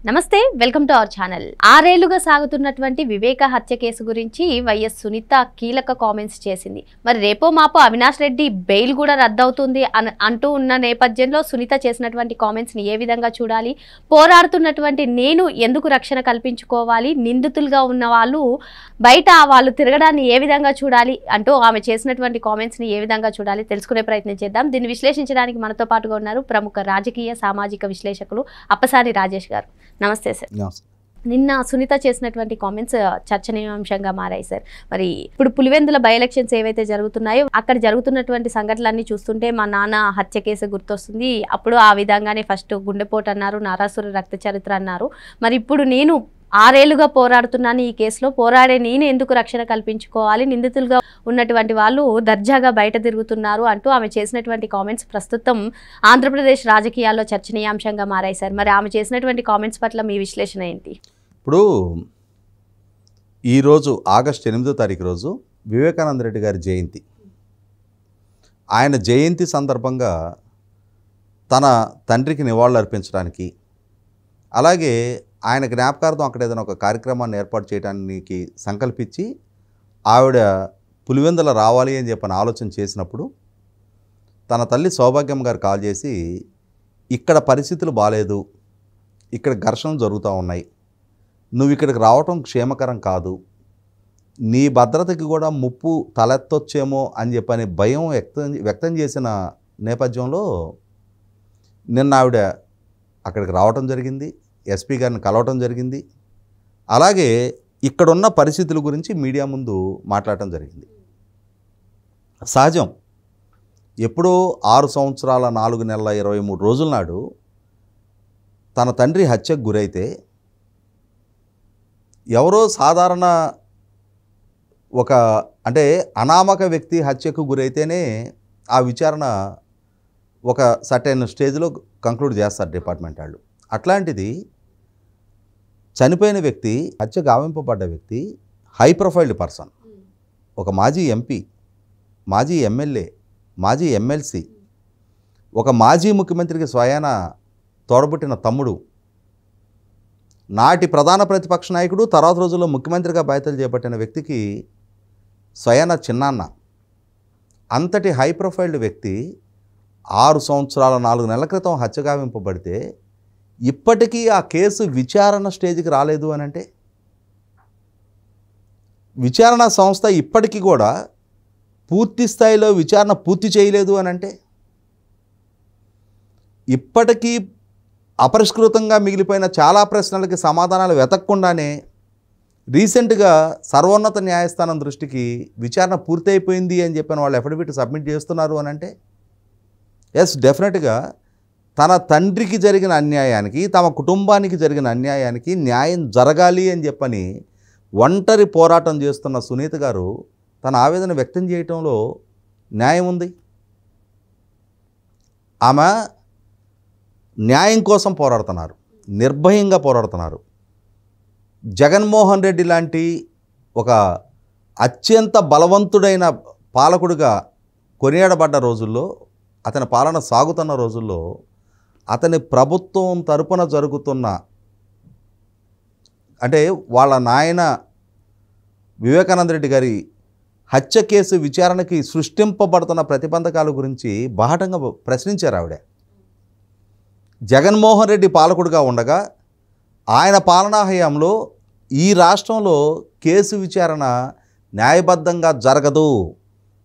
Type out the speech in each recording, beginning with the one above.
నమస్తే welcome to our channel. 6 ఏళ్లుగా సాగుతున్నటువంటి వివేక హత్య కేసు గురించి వైఎస్ సునీత కీలక కామెంట్స్ చేసింది. మరి రేపో మాపో అవినాష్ రెడ్డి బెయిల్ కూడా రద్దవుతుంది అంటూ ఉన్న నేపథ్యంలో సునీత చేసినటువంటి కామెంట్స్ ని ఏ విధంగా చూడాలి, పోరాడుతున్నటువంటి నేను ఎందుకు రక్షణ కల్పించుకోవాలి, నిందితులుగా ఉన్న వాళ్ళు బయట వాళ్ళు తిరగడాన్ని ఏ విధంగా చూడాలి అంటూ ఆమె చేసినటువంటి కామెంట్స్ ని ఏ విధంగా చూడాలి తెలుసుకునే ప్రయత్నం చేద్దాం. దీన్ని విశ్లేషించడానికి మనతో పాటుగా ఉన్నారు ప్రముఖ రాజకీయ సామాజిక విశ్లేషకులు అప్పసాని రాజేష్ గారు. నమస్తే సార్. నిన్న సునీత చేసినటువంటి కామెంట్స్ చర్చనీయాంశంగా మారాయి సార్. మరి ఇప్పుడు పులివెందుల బై ఎలక్షన్స్ ఏవైతే జరుగుతున్నాయో అక్కడ జరుగుతున్నటువంటి సంఘటనలన్నీ చూస్తుంటే మా నాన్న హత్య కేసు గుర్తొస్తుంది. అప్పుడు ఆ విధంగానే ఫస్ట్ గుండెపోటు అన్నారు, నారాసుర రక్త చరిత్ర అన్నారు. మరి ఇప్పుడు నేను 6 ఏళ్లుగా పోరాడుతున్నాను, ఈ కేసులో పోరాడే నేను ఎందుకు రక్షణ కల్పించుకోవాలి, నిందితులుగా ఉన్నటువంటి వాళ్ళు దర్జాగా బయట తిరుగుతున్నారు అంటూ ఆమె చేసినటువంటి కామెంట్స్ ప్రస్తుతం ఆంధ్రప్రదేశ్ రాజకీయాల్లో చర్చనీయాంశంగా మారాయి సార్. మరి ఆమె చేసినటువంటి కామెంట్స్ పట్ల మీ విశ్లేషణ ఏంటి? ఇప్పుడు ఈరోజు ఆగస్టు 8వ తారీఖు రోజు వివేకానంద రెడ్డి గారి జయంతి. ఆయన జయంతి సందర్భంగా తన తండ్రికి నివాళులు అర్పించడానికి, అలాగే ఆయన జ్ఞాపకార్థం అక్కడ ఏదైనా ఒక కార్యక్రమాన్ని ఏర్పాటు చేయడానికి సంకల్పించి ఆవిడ పులివెందుల రావాలి అని చెప్పని ఆలోచన చేసినప్పుడు తన తల్లి సౌభాగ్యం గారు కాల్ చేసి, ఇక్కడ పరిస్థితులు బాగాలేదు, ఇక్కడ ఘర్షణలు జరుగుతూ ఉన్నాయి, నువ్వు ఇక్కడికి రావటం క్షేమకరం కాదు, నీ భద్రతకి కూడా ముప్పు తలెత్తొచ్చేమో అని చెప్పని భయం వ్యక్తం చేసిన నేపథ్యంలో నిన్న ఆవిడ అక్కడికి రావటం జరిగింది, ఎస్పీ గారిని కలవటం జరిగింది, అలాగే ఇక్కడున్న పరిస్థితుల గురించి మీడియా ముందు మాట్లాడటం జరిగింది. సహజం, ఎప్పుడో 6 సంవత్సరాల 4 నెలల 23 రోజుల నాడు తన తండ్రి హత్యకు గురైతే ఎవరో సాధారణ ఒక అంటే అనామక వ్యక్తి హత్యకు గురైతేనే ఆ విచారణ ఒక సర్టెన్ స్టేజ్లో కంక్లూడ్ చేస్తారు డిపార్ట్మెంట్ వాళ్ళు. అట్లాంటిది చనిపోయిన వ్యక్తి, హత్య గావింపబడ్డ వ్యక్తి హై ప్రొఫైల్డ్ పర్సన్, ఒక మాజీ ఎంపీ, మాజీ ఎమ్మెల్యే, మాజీ ఎమ్మెల్సీ, ఒక మాజీ ముఖ్యమంత్రికి స్వయాన తోడబుట్టిన తమ్ముడు, నాటి ప్రధాన ప్రతిపక్ష నాయకుడు, తర్వాత రోజుల్లో ముఖ్యమంత్రిగా బాధ్యతలు చేపట్టిన వ్యక్తికి స్వయాన చిన్నాన్న, అంతటి హై ప్రొఫైల్డ్ వ్యక్తి 6 సంవత్సరాల 4 నెలల క్రితం హత్య గావింపబడితే ఇప్పటికీ ఆ కేసు విచారణ స్టేజ్కి రాలేదు అని అంటే, విచారణ సంస్థ ఇప్పటికీ కూడా పూర్తి స్థాయిలో విచారణ పూర్తి చేయలేదు అని అంటే, ఇప్పటికీ అపరిష్కృతంగా మిగిలిపోయిన చాలా ప్రశ్నలకి సమాధానాలు వెతకకుండానే రీసెంట్గా సర్వోన్నత న్యాయస్థానం దృష్టికి విచారణ పూర్తయిపోయింది అని చెప్పిన వాళ్ళు అఫిడవిట్ సబ్మిట్ చేస్తున్నారు అని అంటే, ఎస్, డెఫినెట్గా తన తండ్రికి జరిగిన అన్యాయానికి, తమ కుటుంబానికి జరిగిన అన్యాయానికి న్యాయం జరగాలి అని చెప్పని ఒంటరి పోరాటం చేస్తున్న సునీత గారు తన ఆవేదన వ్యక్తం చేయటంలో న్యాయం ఉంది. ఆమె న్యాయం కోసం పోరాడుతున్నారు, నిర్భయంగా పోరాడుతున్నారు. జగన్మోహన్ రెడ్డి లాంటి ఒక అత్యంత బలవంతుడైన పాలకుడిగా కొనియాడబడ్డ రోజుల్లో, అతని పాలన సాగుతున్న రోజుల్లో అతని ప్రభుత్వం తరపున జరుగుతున్న, అంటే వాళ్ళ నాయన వివేకానంద రెడ్డి గారి హత్య కేసు విచారణకి సృష్టింపబడుతున్న ప్రతిబంధకాల గురించి బాహటంగా ప్రశ్నించారు ఆవిడ. జగన్మోహన్ రెడ్డి పాలకుడిగా ఉండగా ఆయన పాలనా హయాంలో ఈ రాష్ట్రంలో కేసు విచారణ న్యాయబద్ధంగా జరగదు,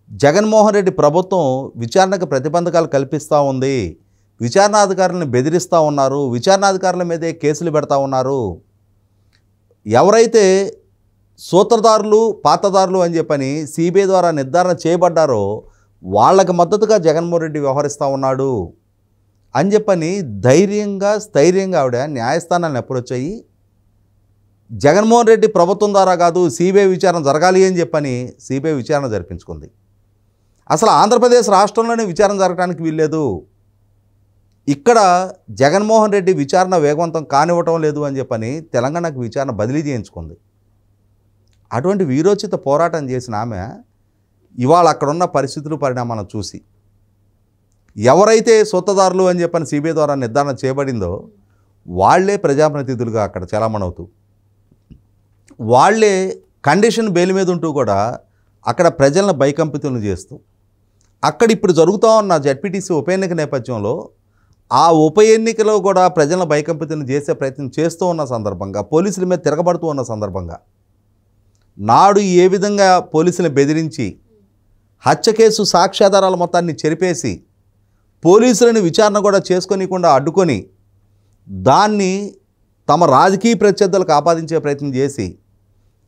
జగన్మోహన్ రెడ్డి ప్రభుత్వం విచారణకు ప్రతిబంధకాలు కల్పిస్తూ ఉంది, విచారణాధికారులను బెదిరిస్తూ ఉన్నారు, విచారణాధికారుల మీదే కేసులు పెడతా ఉన్నారు, ఎవరైతే సూత్రధారులు పాతదారులు అని చెప్పని సిబిఐ ద్వారా నిర్ధారణ చేయబడ్డారో వాళ్ళకి మద్దతుగా జగన్మోహన్ రెడ్డి వ్యవహరిస్తూ ఉన్నాడు అని చెప్పని ధైర్యంగా స్థైర్యంగా ఆవిడ న్యాయస్థానాలను అప్రోచ్ అయ్యి జగన్మోహన్ రెడ్డి ప్రభుత్వం ద్వారా కాదు సిబిఐ విచారణ జరగాలి అని చెప్పని సిబిఐ విచారణ జరిపించుకుంది. అసలు ఆంధ్రప్రదేశ్ రాష్ట్రంలోనే విచారణ జరగడానికి వీల్లేదు, ఇక్కడ జగన్మోహన్ రెడ్డి విచారణ వేగవంతం కానివ్వటం లేదు అని చెప్పని తెలంగాణకు విచారణ బదిలీ చేయించుకుంది. అటువంటి వీరోచిత పోరాటం చేసిన ఆమె ఇవాళ అక్కడున్న పరిస్థితులు పరిణామాలను చూసి ఎవరైతే సొత్తదారులు అని చెప్పని సిబిఐ ద్వారా నిర్ధారణ చేయబడిందో వాళ్లే ప్రజాప్రతినిధులుగా అక్కడ చలామణవుతూ, వాళ్లే కండిషన్ బెయిల్ మీద ఉంటూ కూడా అక్కడ ప్రజలను భయకంపితులను చేస్తూ, అక్కడ ఇప్పుడు జరుగుతూ ఉన్న జడ్పీటీసీ ఉప ఎన్నిక నేపథ్యంలో ఆ ఉప ఎన్నికలో కూడా ప్రజలను భయకంపితులను చేసే ప్రయత్నం చేస్తూ ఉన్న సందర్భంగా, పోలీసుల మీద తిరగబడుతూ ఉన్న సందర్భంగా, నాడు ఏ విధంగా పోలీసులను బెదిరించి హత్య కేసు సాక్ష్యాధారాల మొత్తాన్ని చెరిపేసి పోలీసులను విచారణ కూడా చేసుకోనికుండా అడ్డుకొని దాన్ని తమ రాజకీయ ప్రత్యర్థులకు ఆపాదించే ప్రయత్నం చేసి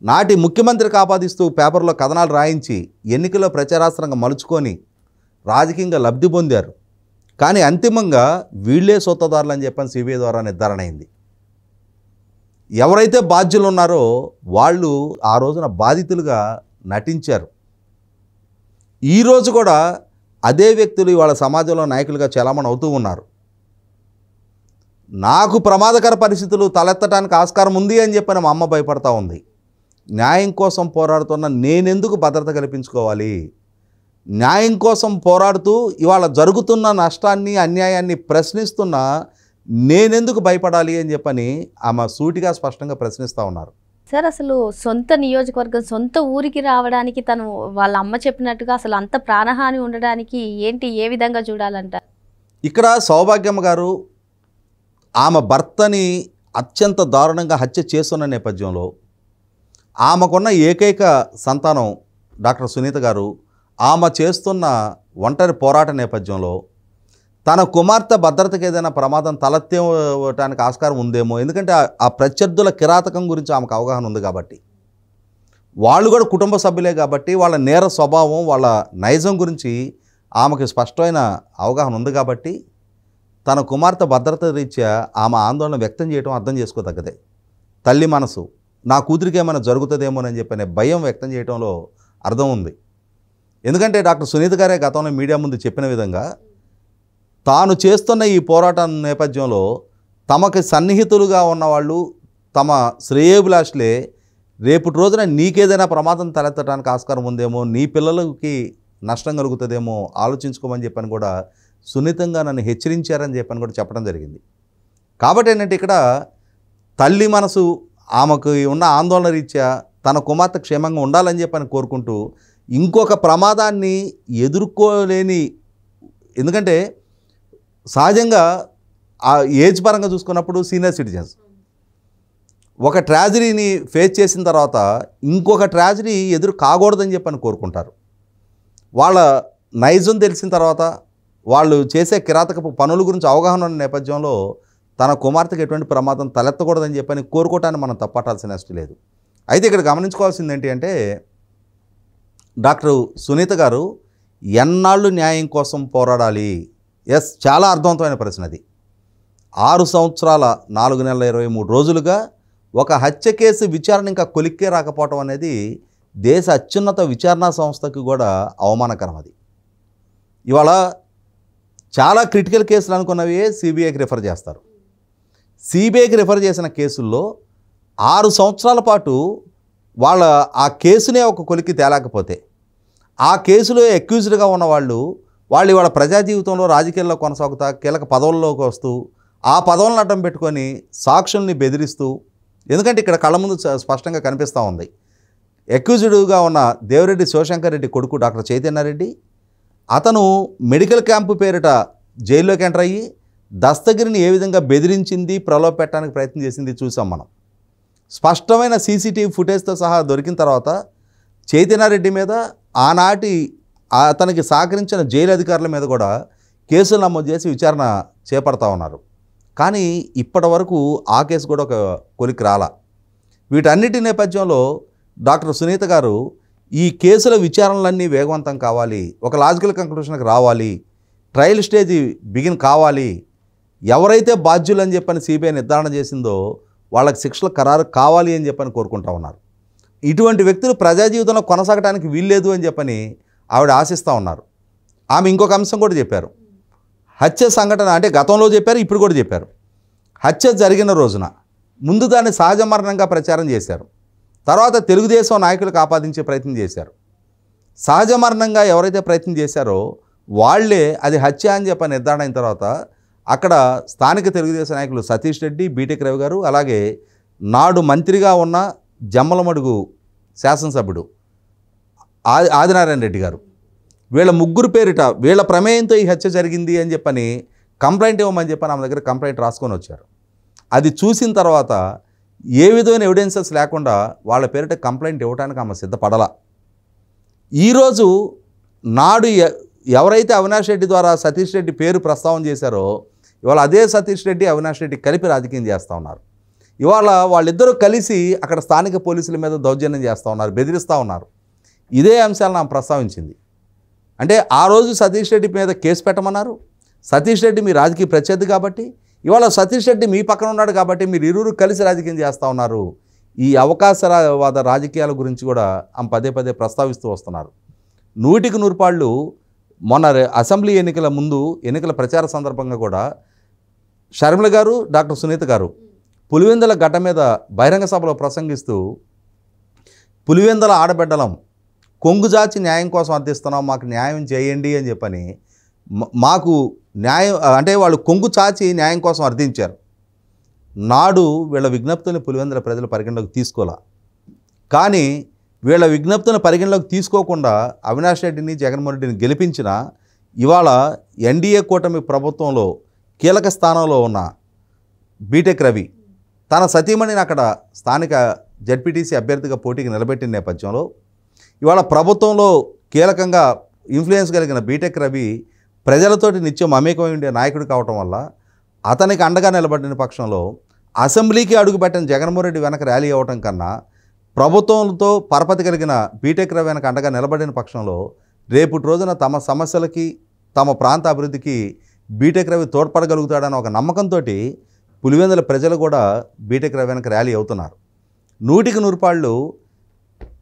నాటి ముఖ్యమంత్రికి ఆపాదిస్తూ పేపర్లో కథనాలు రాయించి ఎన్నికల్లో ప్రచారాస్త్రంగా మలుచుకొని రాజకీయంగా లబ్ధి పొందారు. కానీ అంతిమంగా వీళ్లే సొత్తదారులు అని చెప్పని సిబిఐ ద్వారా నిర్ధారణ అయింది. ఎవరైతే బాధ్యులు ఉన్నారో వాళ్ళు ఆ రోజున బాధితులుగా నటించారు. ఈరోజు కూడా అదే వ్యక్తులు ఇవాళ సమాజంలో నాయకులుగా చలామణి అవుతూ ఉన్నారు. నాకు ప్రమాదకర పరిస్థితులు తలెత్తడానికి ఆస్కారం ఉంది అని చెప్పని మా అమ్మ భయపడతా ఉంది. న్యాయం కోసం పోరాడుతున్న నేనెందుకు భద్రత కల్పించుకోవాలి? న్యాయం కోసం పోరాడుతూ ఇవాళ జరుగుతున్న నష్టాన్ని, అన్యాయాన్ని ప్రశ్నిస్తున్న నేనెందుకు భయపడాలి అని చెప్పని ఆమె సూటిగా స్పష్టంగా ప్రశ్నిస్తూ ఉన్నారు. సార్, అసలు సొంత నియోజకవర్గం, సొంత ఊరికి రావడానికి తను వాళ్ళ అమ్మ చెప్పినట్టుగా అసలు అంత ప్రాణహాని ఉండడానికి ఏ విధంగా చూడాలంట? ఇక్కడ సౌభాగ్యమ్మ గారు ఆమె భర్తని అత్యంత దారుణంగా హత్య చేస్తున్న నేపథ్యంలో ఆమెకున్న ఏకైక సంతానం డాక్టర్ సునీత గారు ఆమె చేస్తున్న ఒంటరి పోరాట నేపథ్యంలో తన కుమార్తె భద్రతకి ఏదైనా ప్రమాదం తలెత్తడానికి ఆస్కారం ఉందేమో, ఎందుకంటే ఆ ప్రత్యర్థుల కిరాతకం గురించి ఆమెకు అవగాహన ఉంది కాబట్టి, వాళ్ళు కూడా కుటుంబ సభ్యులే కాబట్టి వాళ్ళ నేర స్వభావం, వాళ్ళ నైజం గురించి ఆమెకు స్పష్టమైన అవగాహన ఉంది కాబట్టి తన కుమార్తె భద్రత రీత్యా ఆమె ఆందోళన వ్యక్తం చేయడం అర్థం చేసుకోదగ్గదే. తల్లి మనసు, నా కూతురికి ఏమైనా జరుగుతుందేమోనని చెప్పనే భయం వ్యక్తం చేయడంలో అర్థం ఉంది. ఎందుకంటే డాక్టర్ సునీత గారే గతంలో మీడియా ముందు చెప్పిన విధంగా తాను చేస్తున్న ఈ పోరాటం నేపథ్యంలో తమకి సన్నిహితులుగా ఉన్నవాళ్ళు, తమ శ్రేయోభిలాషులే రేపటి రోజున నీకేదైనా ప్రమాదం తలెత్తడానికి ఆస్కారం ఉందేమో, నీ పిల్లలకి నష్టం కలుగుతుందేమో ఆలోచించుకోమని చెప్పని కూడా సున్నితంగా నన్ను హెచ్చరించారని చెప్పని కూడా చెప్పడం జరిగింది. కాబట్టి ఏంటంటే ఇక్కడ తల్లి మనసు ఆమెకు ఉన్న ఆందోళన రీత్యా తన కుమార్తె క్షేమంగా ఉండాలని చెప్పని కోరుకుంటూ ఇంకొక ప్రమాదాన్ని ఎదుర్కోలేని, ఎందుకంటే సహజంగా ఆ ఏజ్ పరంగా చూసుకున్నప్పుడు సీనియర్ సిటిజన్స్ ఒక ట్రాజడీని ఫేస్ చేసిన తర్వాత ఇంకొక ట్రాజడీ ఎదురు కాకూడదని చెప్పని కోరుకుంటారు. వాళ్ళ నైజం తెలిసిన తర్వాత వాళ్ళు చేసే కిరాతకపు పనుల గురించి అవగాహన ఉన్న నేపథ్యంలో తన కుమార్తెకు ఎటువంటి ప్రమాదం తలెత్తకూడదని చెప్పని కోరుకోవటాన్ని మనం తప్పట్టాల్సిన అవసరం లేదు. అయితే ఇక్కడ గమనించుకోవాల్సింది ఏంటి అంటే డాక్టర్ సునీత గారు ఎన్నాళ్ళు న్యాయం కోసం పోరాడాలి? ఎస్, చాలా అర్థవంతమైన ప్రశ్న అది. 6 సంవత్సరాల 4 నెలల 23 రోజులుగా ఒక హత్య కేసు విచారణ ఇంకా కొలిక్కే రాకపోవటం అనేది దేశ అత్యున్నత విచారణా సంస్థకు కూడా అవమానకరం. అది ఇవాళ చాలా క్రిటికల్ కేసులు అనుకున్నవి సిబిఐకి రిఫర్ చేస్తారు. సిబిఐకి రిఫర్ చేసిన కేసుల్లో 6 సంవత్సరాల పాటు వాళ్ళ ఆ కేసునే ఒక కొలిక్కి తేలేకపోతే ఆ కేసులో అక్యూజ్డ్గా ఉన్న వాళ్ళు ఇవాళ ప్రజా జీవితంలో రాజకీయాల్లో కొనసాగుతా కీలక పదవుల్లోకి వస్తూ ఆ పదవులను అడ్డం పెట్టుకొని సాక్షుల్ని బెదిరిస్తూ, ఎందుకంటే ఇక్కడ కళ్ళ ముందు స్పష్టంగా కనిపిస్తూ ఉంది, అక్యూజ్డ్గా ఉన్న దేవిరెడ్డి శివశంకర్ రెడ్డి కొడుకు డాక్టర్ చైతన్యారెడ్డి అతను మెడికల్ క్యాంపు పేరిట జైల్లోకి ఎంటర్ అయ్యి దస్తగిరిని ఏ విధంగా బెదిరించింది, ప్రలోభ పెట్టడానికి ప్రయత్నం చేసింది చూసాం మనం. స్పష్టమైన సీసీటీవీ ఫుటేజ్తో సహా దొరికిన తర్వాత చైతన్యారెడ్డి మీద ఆనాటి అతనికి సహకరించిన జైలు అధికారుల మీద కూడా కేసులు నమోదు చేసి విచారణ చేపడతా ఉన్నారు. కానీ ఇప్పటి వరకు ఆ కేసు కూడా ఒక కొలిక్కి రాలా. వీటన్నిటి నేపథ్యంలో డాక్టర్ సునీత గారు ఈ కేసుల విచారణలన్నీ వేగవంతం కావాలి, ఒక లాజికల్ కంక్లూషన్కి రావాలి, ట్రయల్ స్టేజ్ బిగిన్ కావాలి, ఎవరైతే బాధ్యులని చెప్పని సిబిఐ నిర్ధారణ చేసిందో వాళ్ళకి శిక్షలు ఖరారు కావాలి అని చెప్పని కోరుకుంటా ఉన్నారు. ఇటువంటి వ్యక్తులు ప్రజా జీవితంలో కొనసాగడానికి వీల్లేదు అని చెప్పని ఆవిడ ఆశిస్తూ ఉన్నారు. ఆమె ఇంకొక అంశం కూడా చెప్పారు. హత్య సంఘటన అంటే గతంలో చెప్పారు, ఇప్పుడు కూడా చెప్పారు. హత్య జరిగిన రోజున ముందు దాన్ని సహజ మరణంగా ప్రచారం చేశారు, తర్వాత తెలుగుదేశం నాయకులకు ఆపాదించే ప్రయత్నం చేశారు. సహజ మరణంగా ఎవరైతే ప్రయత్నం చేశారో వాళ్ళే అది హత్య అని చెప్పి నిర్ధారణ అయిన తర్వాత అక్కడ స్థానిక తెలుగుదేశం నాయకులు సతీష్ రెడ్డి, బీటెక్ రవి గారు, అలాగే నాడు మంత్రిగా ఉన్న జమ్మలమడుగు శాసనసభ్యుడు ఆదినారాయణ రెడ్డి గారు, వీళ్ళ ముగ్గురు పేరిట వీళ్ళ ప్రమేయంతో ఈ హత్య జరిగింది అని చెప్పని కంప్లైంట్ ఇవ్వమని చెప్పని ఆమె దగ్గర కంప్లైంట్ రాసుకొని వచ్చారు. అది చూసిన తర్వాత ఏ విధమైన ఎవిడెన్సెస్ లేకుండా వాళ్ళ పేరిట కంప్లైంట్ ఇవ్వడానికి ఆమె సిద్ధపడలా. ఈరోజు నాడు ఎవరైతే అవినాష్ రెడ్డి ద్వారా సతీష్ రెడ్డి పేరు ప్రస్తావన చేశారో ఇవాళ అదే సతీష్ రెడ్డి, అవినాష్ రెడ్డి కలిపి రాజకీయం చేస్తూ ఉన్నారు. ఇవాళ వాళ్ళిద్దరూ కలిసి అక్కడ స్థానిక పోలీసుల మీద దౌర్జన్యం చేస్తూ ఉన్నారు, బెదిరిస్తూ ఉన్నారు. ఇదే అంశాలను ఆమె ప్రస్తావించింది. అంటే ఆ రోజు సతీష్ రెడ్డి మీద కేసు పెట్టమన్నారు. సతీష్ రెడ్డి మీ రాజకీయ ప్రత్యర్థి కాబట్టి, ఇవాళ సతీష్ రెడ్డి మీ పక్కన ఉన్నాడు కాబట్టి మీరు ఇరువురు కలిసి రాజకీయం చేస్తూ ఉన్నారు. ఈ అవకాశవాద రాజకీయాల గురించి కూడా ఆమె పదే పదే ప్రస్తావిస్తూ వస్తున్నారు. 100% మొన్న అసెంబ్లీ ఎన్నికల ముందు ఎన్నికల ప్రచార సందర్భంగా కూడా షర్మిల గారు, డాక్టర్ సునీత గారు పులివెందుల గడ్డ మీద బహిరంగ సభలో ప్రసంగిస్తూ పులివెందుల ఆడబిడ్డలం కొంగుజాచి న్యాయం కోసం అర్థిస్తున్నాం, మాకు న్యాయం చేయండి అని చెప్పని మాకు న్యాయం అంటే వాళ్ళు కొంగు చాచి న్యాయం కోసం అర్థించారు. నాడు వీళ్ళ విజ్ఞప్తులను పులివెందుల ప్రజలు పరిగణలోకి తీసుకోలే. కానీ వీళ్ళ విజ్ఞప్తులను పరిగణలోకి తీసుకోకుండా అవినాష్ రెడ్డిని, జగన్మోహన్ రెడ్డిని గెలిపించిన ఇవాళ ఎన్డీఏ కూటమి ప్రభుత్వంలో కీలక స్థానంలో ఉన్న బీటెక్ రవి తన సతీమణిని అక్కడ స్థానిక జడ్పీటీసీ అభ్యర్థిగా పోటీకి నిలబెట్టిన నేపథ్యంలో ఇవాళ ప్రభుత్వంలో కీలకంగా ఇన్ఫ్లుయెన్స్ కలిగిన బీటెక్ రవి ప్రజలతోటి నిత్యం మమేకమై ఉండే నాయకుడు కావటం వల్ల అతనికి అండగా నిలబడిన పక్షంలో అసెంబ్లీకి అడుగుపెట్టిన జగన్మోహన్ రెడ్డి వెనక ర్యాలీ అవ్వటం కన్నా ప్రభుత్వంతో పరపతి కలిగిన బీటెక్ రవి వెనక అండగా నిలబడిన పక్షంలో రేపటి రోజున తమ సమస్యలకి, తమ ప్రాంత అభివృద్ధికి బీటెక్ రవి తోడ్పడగలుగుతాడన్న ఒక నమ్మకంతో పులివెందుల ప్రజలు కూడా బీటెక్ రవి వెనక ర్యాలీ అవుతున్నారు. 100%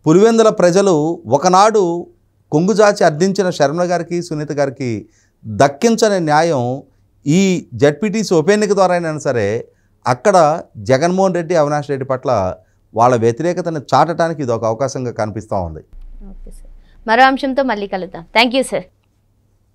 పులివెందుల ప్రజలు ఒకనాడు కొంగుజాచి అర్థించిన శర్మ గారికి, సునీత గారికి దక్కించని న్యాయం ఈ జడ్పీటీసీ ఉప ఎన్నిక ద్వారా అయినా సరే అక్కడ జగన్మోహన్ రెడ్డి, అవినాష్ రెడ్డి పట్ల వాళ్ళ వ్యతిరేకతను చాటడానికి ఇది ఒక అవకాశంగా కనిపిస్తూ ఉంది. ఓకే సార్, మరో అంశంతో మళ్ళీ కలుద్దాం. Thank you sir.